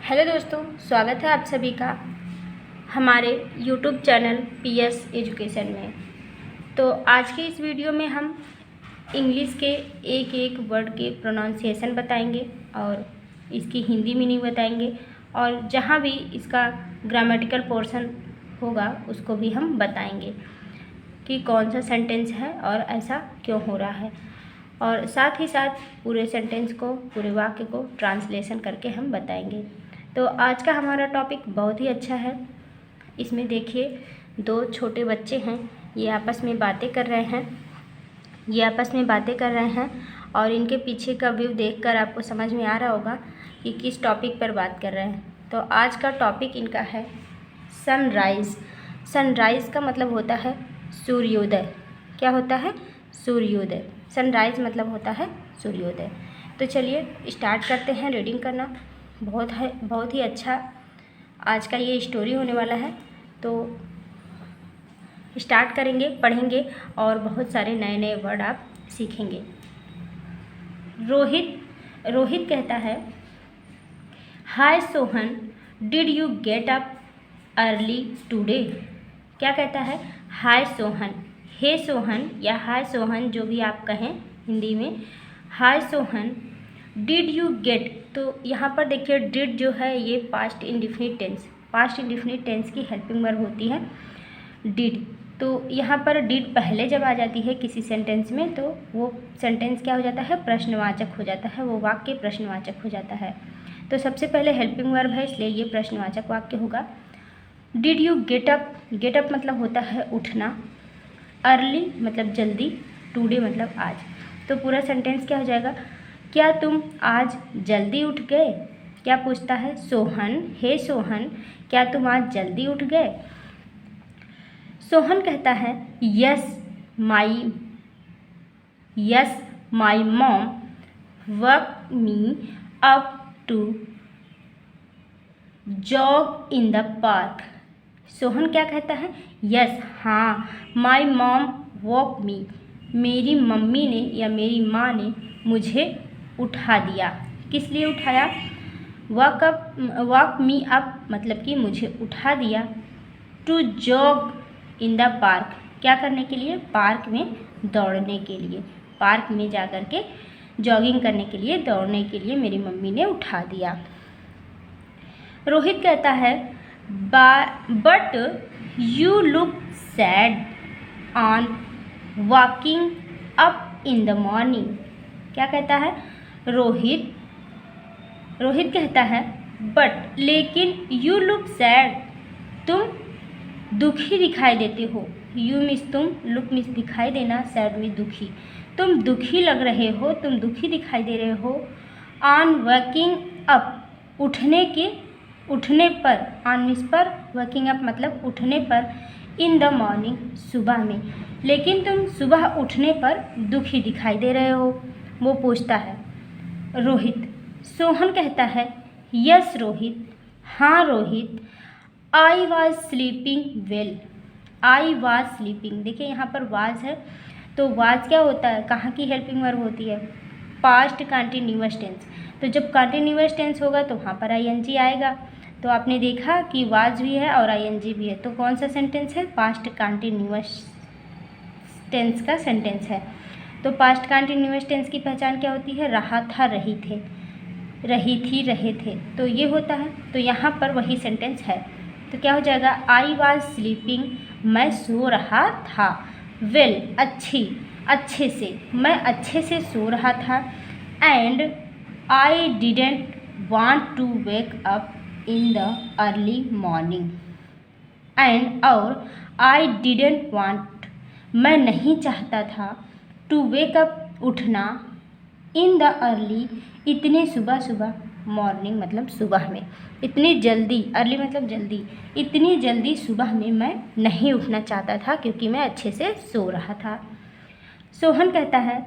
Hello दोस्तों, स्वागत है आप सभी का हमारे यूट्यूब चैनल पीएस एजुकेशन में। तो आज के इस वीडियो में हम इंग्लिश के एक एक वर्ड के प्रोनाउंसिएशन बताएंगे और इसकी हिंदी मीनिंग बताएंगे और जहाँ भी इसका ग्रामेटिकल पोर्शन होगा उसको भी हम बताएंगे कि कौन सा सेंटेंस है और ऐसा क्यों हो रहा है, और साथ ही साथ पूरे सेंटेंस को, पूरे वाक्य को ट्रांसलेशन करके हम बताएंगे। तो आज का हमारा टॉपिक बहुत ही अच्छा है। इसमें देखिए, दो छोटे बच्चे हैं, ये आपस में बातें कर रहे हैं और इनके पीछे का व्यू देखकर आपको समझ में आ रहा होगा कि किस टॉपिक पर बात कर रहे हैं। तो आज का टॉपिक इनका है सनराइज़। सनराइज़ का मतलब होता है सूर्योदय। क्या होता है? सूर्योदय। सनराइज़ मतलब होता है सूर्योदय। तो चलिए स्टार्ट करते हैं रीडिंग करना। बहुत ही अच्छा आज का ये स्टोरी होने वाला है। तो स्टार्ट करेंगे, पढ़ेंगे और बहुत सारे नए नए वर्ड आप सीखेंगे। रोहित कहता है, hi Sohan, did you get up early today. क्या कहता है? हाय सोहन, हे सोहन या हाय सोहन, जो भी आप कहें हिंदी में। हाय सोहन, डिड यू गेट, तो यहाँ पर देखिए डिड जो है ये पास्ट इंडिफिनिट टेंस की हेल्पिंग वर्ब होती है डिड। तो यहाँ पर डिड पहले जब आ जाती है किसी सेंटेंस में तो वो सेंटेंस क्या हो जाता है? प्रश्नवाचक हो जाता है, वो वाक्य प्रश्नवाचक हो जाता है। तो सबसे पहले हेल्पिंग वर्ब है, इसलिए ये प्रश्नवाचक वाक्य होगा। Did you get up, get up मतलब होता है उठना, अर्ली मतलब जल्दी, टुडे मतलब आज। तो पूरा सेंटेंस क्या हो जाएगा? क्या तुम आज जल्दी उठ गए? क्या पूछता है? सोहन, हे सोहन, क्या तुम आज जल्दी उठ गए? सोहन कहता है, yes my mom woke me up to jog in the park. Sohan क्या कहता है? यस, हाँ, माई मॉम वॉक मी, मेरी मम्मी ने या मेरी माँ ने मुझे उठा दिया। किस लिए उठाया? वॉक मी अप मतलब कि मुझे उठा दिया। To jog in the park, क्या करने के लिए? पार्क में दौड़ने के लिए, पार्क में जा कर के जॉगिंग करने के लिए, दौड़ने के लिए मेरी मम्मी ने उठा दिया। रोहित कहता है, but you look sad on walking up in the morning. क्या कहता है? रोहित कहता है, बट लेकिन, यू लुक सैड, तुम दुखी दिखाई देते हो। यू मीन्स तुम, लुक मीन्स दिखाई देना, सैड मीन्स दुखी। तुम दुखी लग रहे हो, तुम दुखी दिखाई दे रहे हो। ऑन वॉकिंग अप, उठने पर, ऑन मीन्स पर, वॉकिंग अप मतलब उठने पर, इन द मॉर्निंग सुबह में, लेकिन तुम सुबह उठने पर दुखी दिखाई दे रहे हो। वो पूछता है रोहित। सोहन कहता है, यस रोहित, हाँ Rohit, I was sleeping well. I was sleeping, देखिए यहाँ पर वाज है, तो वाज क्या होता है? कहाँ की हेल्पिंग वर्ब होती है? Past continuous tense. तो जब कंटिन्यूअस टेंस होगा तो वहाँ पर आईएनजी आएगा। तो आपने देखा कि वाज भी है और आईएनजी भी है, तो कौन सा सेंटेंस है? पास्ट कंटिन्यूअस टेंस का सेंटेंस है। तो पास्ट कंटिन्यूअस टेंस की पहचान क्या होती है? रहा था, रही थे, रही थी, रहे थे, तो ये होता है। तो यहाँ पर वही सेंटेंस है। तो क्या हो जाएगा? आई वॉज स्लीपिंग, मैं सो रहा था। वेल, अच्छे से, मैं अच्छे से सो रहा था। And I didn't want to wake up in the early morning. And और आई डिडेंट वांट, मैं नहीं चाहता था, टू वेक अप उठना, इन द अर्ली इतने सुबह, मॉर्निंग मतलब सुबह में, इतनी जल्दी, अर्ली मतलब जल्दी, इतनी जल्दी सुबह में मैं नहीं उठना चाहता था क्योंकि मैं अच्छे से सो रहा था। सोहन कहता है,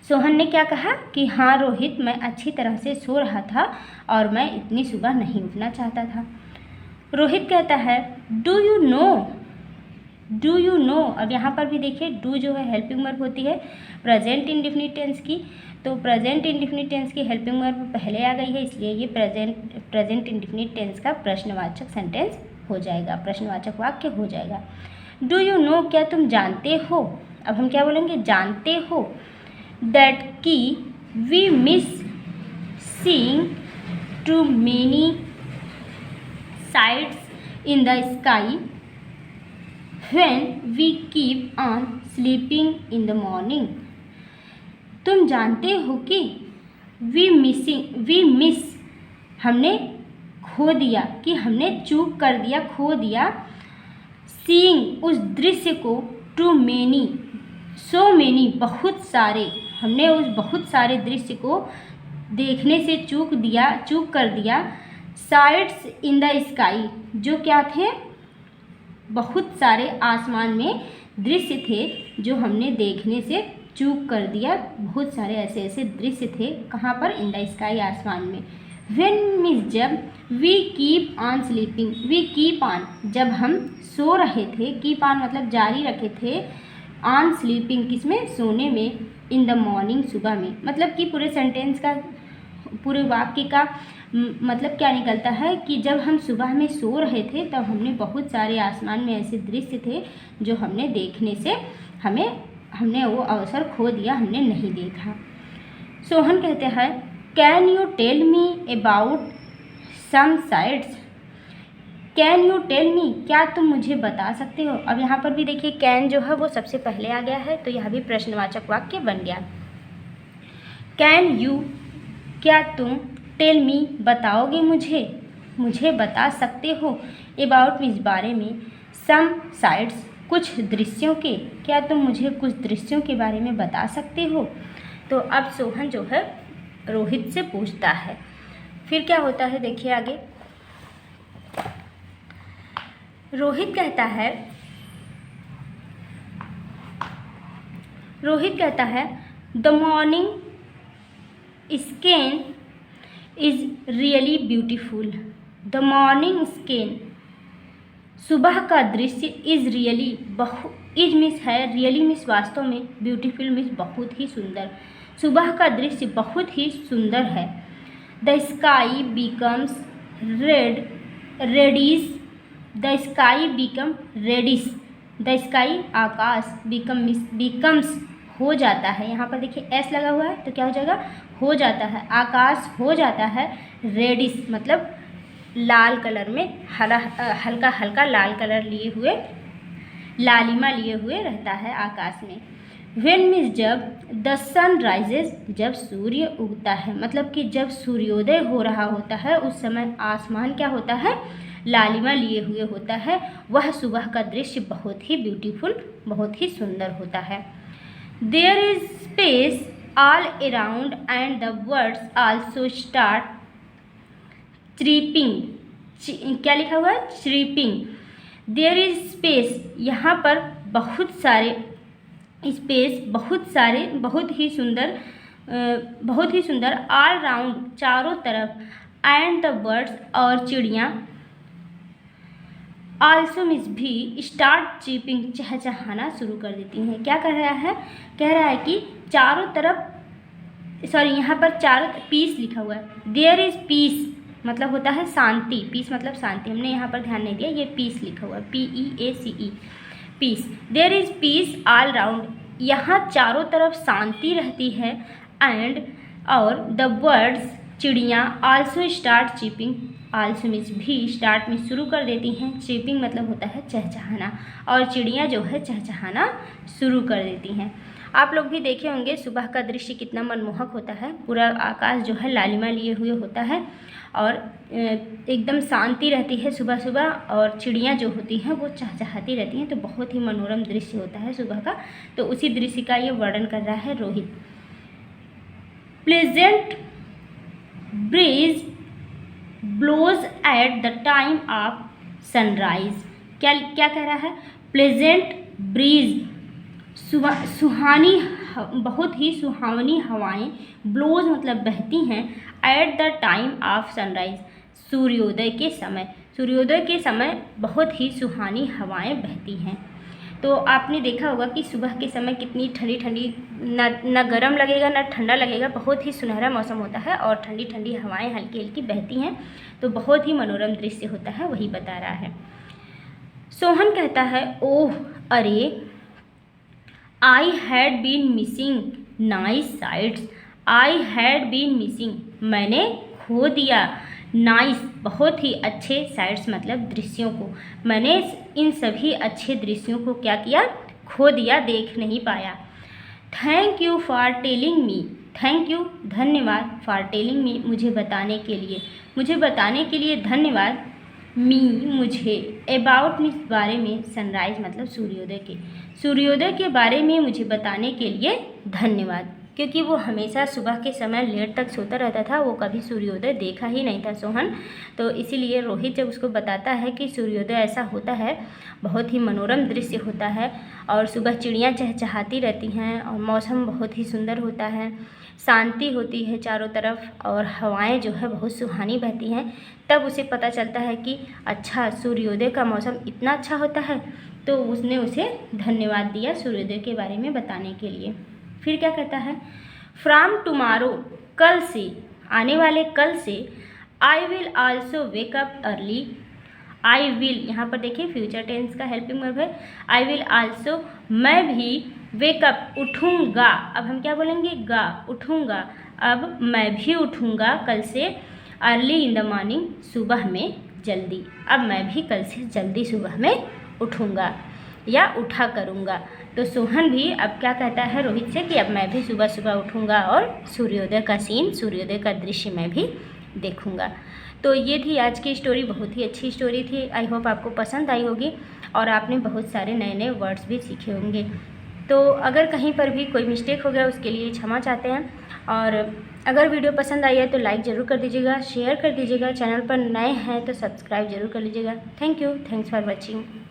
सोहन ने क्या कहा कि हाँ रोहित, मैं अच्छी तरह से सो रहा था और मैं इतनी सुबह नहीं उठना चाहता था। रोहित कहता है, डू यू नो, अब यहाँ पर भी देखिए डू जो है हेल्पिंग वर्ब होती है प्रेजेंट इंडेफिनिट टेंस की। तो प्रेजेंट इंडेफिनिट टेंस की हेल्पिंग वर्ब पहले आ गई है, इसलिए ये प्रेजेंट इंडेफिनिट टेंस का प्रश्नवाचक सेंटेंस हो जाएगा, प्रश्नवाचक वाक्य हो जाएगा। डू यू नो, क्या तुम जानते हो, अब हम क्या बोलेंगे, जानते हो, दैट की we miss seeing too many sights in the sky when we keep on sleeping in the morning. तुम जानते हो कि वी मिस हमने खो दिया, कि हमने चूक कर दिया, खो दिया, सीइंग उस दृश्य को, टू मेनी सो मेनी बहुत सारे, हमने उस बहुत सारे दृश्य को देखने से चूक कर दिया, साइट्स इन द स्काई जो क्या थे, बहुत सारे आसमान में दृश्य थे जो हमने देखने से चूक कर दिया, बहुत सारे ऐसे ऐसे दृश्य थे, कहाँ पर, इन द स्काई आसमान में। व्हेन मीन्स जब, we keep on sleeping, we keep on जब हम सो रहे थे, कीप ऑन मतलब जारी रखे थे, ऑन स्लीपिंग किसमें, सोने में, इन द मॉर्निंग सुबह में, मतलब कि पूरे सेंटेंस का, पूरे वाक्य का मतलब क्या निकलता है कि जब हम सुबह में सो रहे थे तब हमने बहुत सारे आसमान में ऐसे दृश्य थे जो हमने देखने से हमने वो अवसर खो दिया, हमने नहीं देखा। सोहन कहते हैं, can you tell me about some sights, can you tell me, क्या तुम मुझे बता सकते हो। अब यहाँ पर भी देखिए कैन जो है वो सबसे पहले आ गया है, तो यह भी प्रश्नवाचक वाक्य बन गया। कैन यू, क्या तुम, टेल मी बताओगे मुझे बता सकते हो, अबाउट इस बारे में, सम साइट्स कुछ दृश्यों के, क्या तुम मुझे कुछ दृश्यों के बारे में बता सकते हो। तो अब सोहन जो है रोहित से पूछता है, फिर क्या होता है देखिए आगे। रोहित कहता है the morning scan is really beautiful, the morning scan सुबह का दृश्य, इज़ रियली इज मिस है, रियली मिस वास्तव में, ब्यूटीफुल मिस बहुत ही सुंदर, सुबह का दृश्य बहुत ही सुंदर है। The sky becomes reddish, the sky become reddish, the sky आकाश, बिकम्स हो जाता है, यहाँ पर देखिए एस लगा हुआ है तो क्या हो जाएगा, हो जाता है, आकाश हो जाता है रेडिश मतलब लाल कलर में, हल्का हल्का लाल कलर लिए हुए, लालिमा लिए हुए रहता है आकाश में। व्हेन मीन्स जब, द सन राइजेस जब सूर्य उगता है, मतलब कि जब सूर्योदय हो रहा होता है उस समय आसमान क्या होता है, लालिमा लिए हुए होता है, वह सुबह का दृश्य बहुत ही ब्यूटीफुल, बहुत ही सुंदर होता है। There is space all around and the birds also start cheeping, क्या लिखा हुआ है, चीपिंग। देयर इज स्पेस, यहाँ पर बहुत सारे स्पेस, बहुत ही सुंदर, ऑल राउंड चारों तरफ, एंड द बर्ड्स और चिड़ियाँ, आल्सो मिस भी, स्टार्ट चीपिंग चहचहाना शुरू कर देती हैं। क्या कह रहा है कि चारों तरफ, सॉरी यहाँ पर चारों, पीस लिखा हुआ है, देयर इज पीस मतलब होता है शांति, पीस मतलब शांति, हमने यहाँ पर ध्यान नहीं दिया, ये पीस लिखा हुआ है, PEACE, peace. There is peace all round, यहाँ चारों तरफ शांति रहती है, एंड और द बर्ड्स चिड़ियाँ, also start chirping, also means भी, स्टार्ट में शुरू कर देती हैं, चीपिंग मतलब होता है चहचहाना, और चिड़ियाँ जो है चहचहाना शुरू कर देती हैं। आप लोग भी देखे होंगे सुबह का दृश्य कितना मनमोहक होता है, पूरा आकाश जो है लालिमा लिए हुए होता है और एकदम शांति रहती है सुबह सुबह, और चिड़ियाँ जो होती हैं वो चहचहाती रहती हैं, तो बहुत ही मनोरम दृश्य होता है सुबह का। तो उसी दृश्य का ये वर्णन कर रहा है Rohit. Pleasant breeze blows at the time of sunrise, क्या कह रहा है, प्लेजेंट ब्रीज सुहानी, बहुत ही सुहावनी हवाएं, ब्लोज मतलब बहती हैं, eight the time of sunrise सूर्योदय के समय, सूर्योदय के समय बहुत ही सुहानी हवाएं बहती हैं। तो आपने देखा होगा कि सुबह के समय कितनी ठंडी ठंडी, ना गर्म लगेगा ना ठंडा लगेगा, बहुत ही सुनहरा मौसम होता है और ठंडी ठंडी हवाएं हल्की हल्की बहती हैं, तो बहुत ही मनोरम दृश्य होता है, वही बता रहा है। सोहन कहता है, ओह अरे, I had been missing nice sights, I had been missing, मैंने खो दिया, नाइस बहुत ही अच्छे, साइट्स मतलब दृश्यों को, मैंने इन सभी अच्छे दृश्यों को क्या किया, खो दिया, देख नहीं पाया। Thank you for telling me, thank you धन्यवाद, फॉर टेलिंग मी मुझे बताने के लिए, मुझे बताने के लिए धन्यवाद, मी मुझे, अबाउट मीन्स बारे में, सनराइज मतलब सूर्योदय के, सूर्योदय के बारे में मुझे बताने के लिए धन्यवाद, क्योंकि वो हमेशा सुबह के समय लेट तक सोता रहता था, वो कभी सूर्योदय देखा ही नहीं था सोहन, तो इसीलिए रोहित जब उसको बताता है कि सूर्योदय ऐसा होता है, बहुत ही मनोरम दृश्य होता है और सुबह चिड़ियाँ चहचहाती रहती हैं और मौसम बहुत ही सुंदर होता है, शांति होती है चारों तरफ और हवाएं जो है बहुत सुहानी बहती हैं, तब उसे पता चलता है कि अच्छा सूर्योदय का मौसम इतना अच्छा होता है, तो उसने उसे धन्यवाद दिया सूर्योदय के बारे में बताने के लिए। फिर क्या कहता है, फ्रॉम टुमारो, कल से, आने वाले कल से, I will also wake up early, I will यहाँ पर देखिए फ्यूचर टेंस का हेल्पिंग वर्ब है, आई विल आल्सो मैं भी, वेक अप उठूँगा, अब हम क्या बोलेंगे, गा, उठूँगा, अब मैं भी उठूँगा कल से, अर्ली इन द मॉर्निंग सुबह में जल्दी, अब मैं भी कल से जल्दी सुबह में उठूँगा या उठा करूँगा। तो सोहन भी अब क्या कहता है रोहित से कि अब मैं भी सुबह सुबह उठूँगा और सूर्योदय का सीन, सूर्योदय का दृश्य मैं भी देखूँगा। तो ये थी आज की स्टोरी, बहुत ही अच्छी स्टोरी थी, आई होप आपको पसंद आई होगी और आपने बहुत सारे नए नए वर्ड्स भी सीखे होंगे। तो अगर कहीं पर भी कोई मिस्टेक हो गया उसके लिए क्षमा चाहते हैं, और अगर वीडियो पसंद आई है तो लाइक ज़रूर कर दीजिएगा, शेयर कर दीजिएगा, चैनल पर नए हैं तो सब्सक्राइब ज़रूर कर लीजिएगा। Thank you, thanks for watching.